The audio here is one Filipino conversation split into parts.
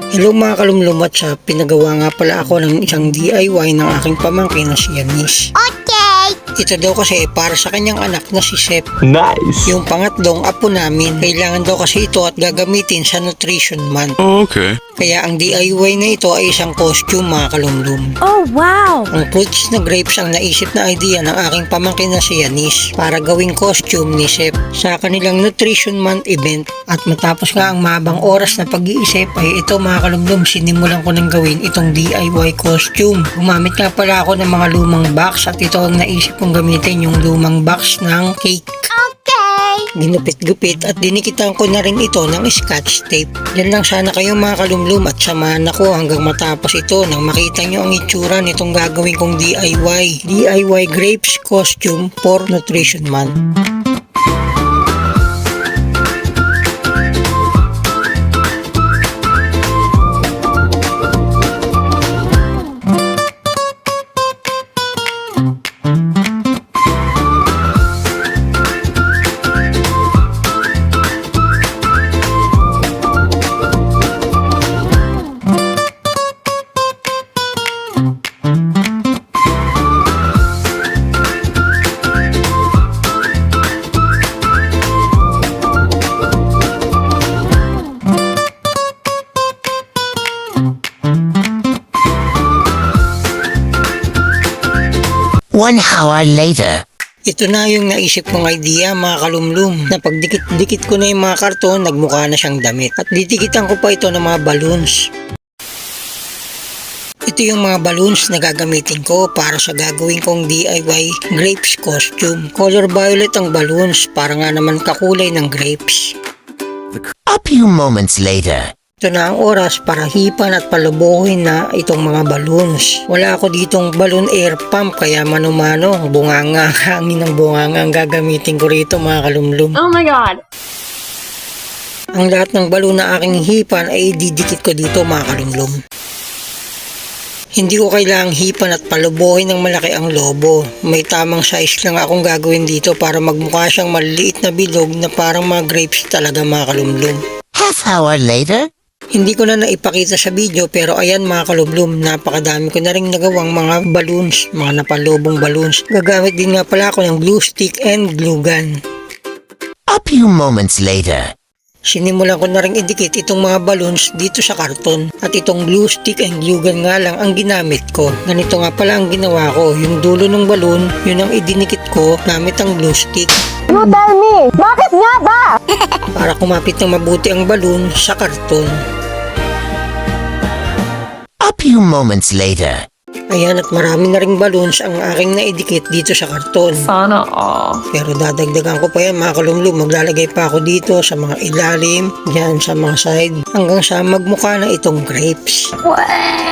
Hello mga kalumlum, at sa pinagawa nga pala ako ng isang DIY ng aking pamangkin na si Yanis. Ito daw kasi para sa kanyang anak na si Sep. Nice! Yung pangatlong apo namin. Kailangan daw kasi ito at gagamitin sa Nutrition Month. Oh, okay. Kaya ang DIY na ito ay isang costume mga kalumlum. Oh, wow! Ang fruits na grapes ang naisip na idea ng aking pamangkin na si Yanis para gawing costume ni Sep sa kanilang Nutrition Month event. At matapos nga ang mahabang oras na pag-iisip ay ito mga kalumlum, sinimulan ko nang gawin itong DIY costume. Gumamit nga pala ako ng mga lumang box at ito ang naisip kong gamitin, yung lumang box ng cake. Ginupit-gupit at dinikitan ko na rin ito ng scotch tape. Yan lang sana kayo mga kalumlum at samahan ako hanggang matapos ito nang makita nyo ang itsura nitong gagawin kong DIY. DIY grapes costume for Nutrition Month. One hour later. Ito na yung naisip kong idea mga kalumlum, na pagdikit-dikit ko na yung mga karton, nagmukha na siyang damit. At didikitan ko pa ito ng mga balloons. Ito yung mga balloons na gagamitin ko para sa gagawin kong DIY grapes costume. Color violet ang balloons para nga naman kakulay ng grapes. A few moments later. Ito na ang oras para hipan at palubuhin na itong mga balloons. Wala ako ditong balloon air pump kaya mano-mano, bunganga, hangin ng bunganga ang gagamitin ko rito mga kalumlum. Oh my God! Ang lahat ng balloon na aking hipan ay didikit ko dito mga kalumlum. Hindi ko kailangang hipan at palubuhin ng malaki ang lobo. May tamang size lang akong gagawin dito para magmukha siyang maliliit na bilog na parang mga grapes talaga mga kalumlum. Half hour later. Hindi ko na naipakita sa video pero ayan mga kalumlum, napakadami ko na rin nagawang mga balloons, mga napalobong balloons. Gagamit din nga pala ako ng glue stick and glue gun. A few moments later. Sinimulan ko na rin idikit itong mga balloons dito sa karton at itong glue stick and glue gun nga lang ang ginamit ko. Ganito nga pala ang ginawa ko, yung dulo ng balloon, yun ang idinikit ko gamit ang glue stick. You tell me! Bakit nga ba? Para kumapit ng mabuti ang balloon sa karton. A few moments later. Ayan, at marami na ring balloons ang aking naidikit dito sa karton. Sana all. Pero dadagdagan ko pa yan mga kalumlum, maglalagay pa ako dito sa mga ilalim, dyan sa mga side, hanggang sa magmukha na itong grapes. What?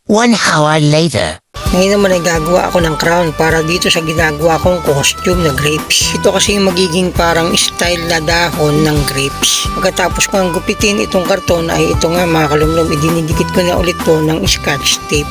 1 hour later. Ngayon naman ay gagawa ako ng crown para dito sa ginagawa kong costume na grapes. Ito kasi yung magiging parang style na dahon ng grapes. Pagkatapos ko ang gupitin itong karton ay ito nga mga kalumlum, idinidikit ko na ulit to ng scotch tape.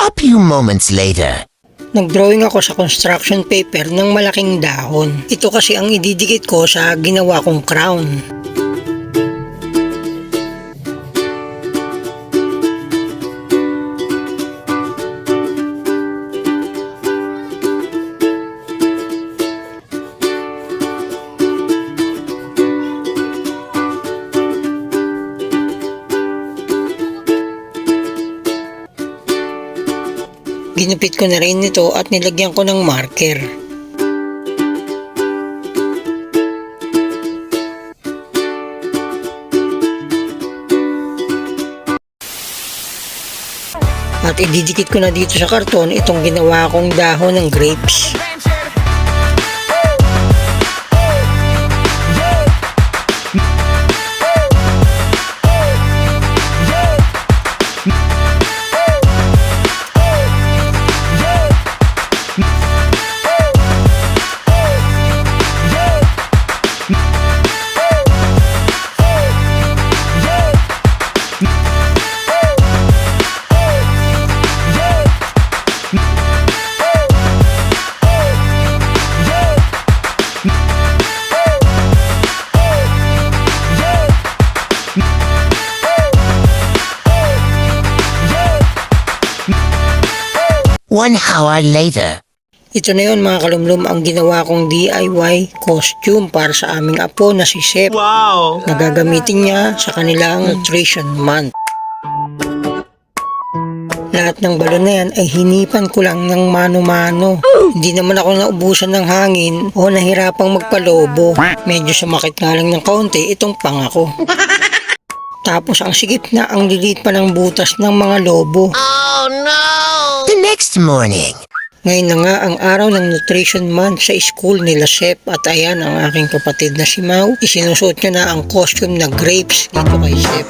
A few moments later. Nagdrawing ako sa construction paper ng malaking dahon. Ito kasi ang ididikit ko sa ginawa kong crown. Ginupit ko na rin ito at nilagyan ko ng marker. At ididikit ko na dito sa karton itong ginawa kong dahon ng grapes. One hour later. Ito na yun mga kalumlum ang ginawa kong DIY costume para sa aming apo na si Sep. Wow! Na gagamitin niya sa kanilang nutrition month. Lahat ng balon na yan ay hinipan ko lang ng mano-mano. Hindi naman ako naubusan ng hangin o nahirapang magpalobo. Medyo sumakit nga lang ng kaunti itong panga ko. Tapos ang sigip na ang lilit pa ng butas ng mga lobo. Oh no! The next morning. Ngayon na nga ang araw ng nutrition month sa school nila Sep at ayan ang aking kapatid na si Mau. Isinusuot niya na ang costume na grapes dito kay Sep.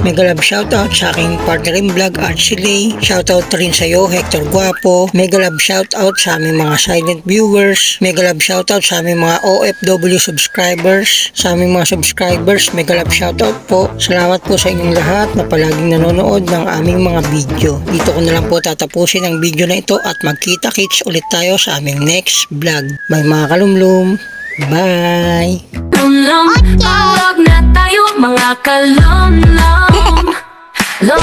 Mega love shoutout sa aking partner in vlog, Archie. Shoutout rin sa iyo, Hector Guapo. Mega love shoutout sa aming mga silent viewers. Mega love shoutout sa aming mga OFW subscribers. Sa aming mga subscribers, mega love shoutout po. Salamat po sa inyong lahat na palaging nanonood ng aming mga video. Dito ko na lang po tatapusin ang video na ito at magkita-kits ulit tayo sa aming next vlog. Bye mga kalumlum. Bye! Lumlum, tawag na tayo mga kalumlum. Lum.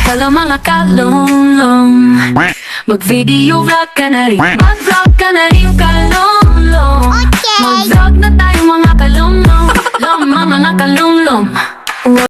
Hello mga kalumlum. Mag-video vlog ka na rin. Mag-vlog ka na rin kalumlum. Mag-vlog na tayo mga kalumlum. Mga kalumlum.